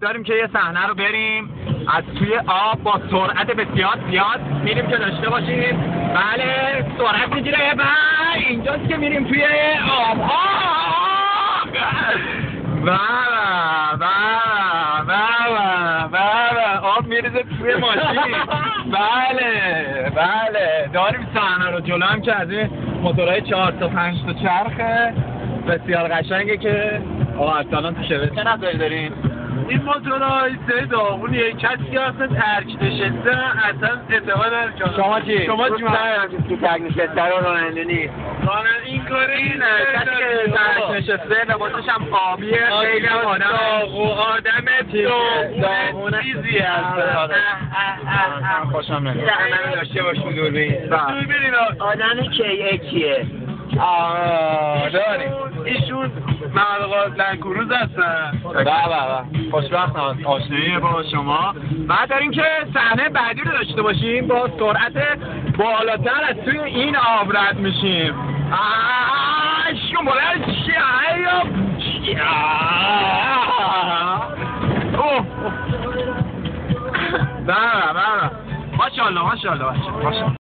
داریم که یه صحنه رو بریم از توی آب با سرعت بسیار زیاد میریم که داشته باشیم. بله سرعت میگیره و اینجاست که میریم توی آب. بله آب میریزه توی ماشین. بله داریم صحنه رو جلو هم که از این موتورهای 4 تا 5 تا چرخه بسیار قشنگه که الان تو شبه چه نظری دارین؟ این موتورهای سه داغونیه، کسی که اصلا ترک نشسته اصلا اعتقاد نداره. شما چی؟ شما چی که ترک نشسته رو راننده نیست؟ راننده این کاره این کسی که ترک نشسته لباسش هم آبیه، خیلی هم آدم داغونه چیزی هست. خوشم نمید صحنه داشته باشیم دوربین. دوربین آدم کیه؟ داریم ایشون ملقات لنکروز هستن. بله خوشبختم آشنایی با شما. بعد داریم که صحنه بعدی رو داشته باشیم با سرعت بالاتر از توی این آب رد میشیم. شون بلند بله ماشاءالله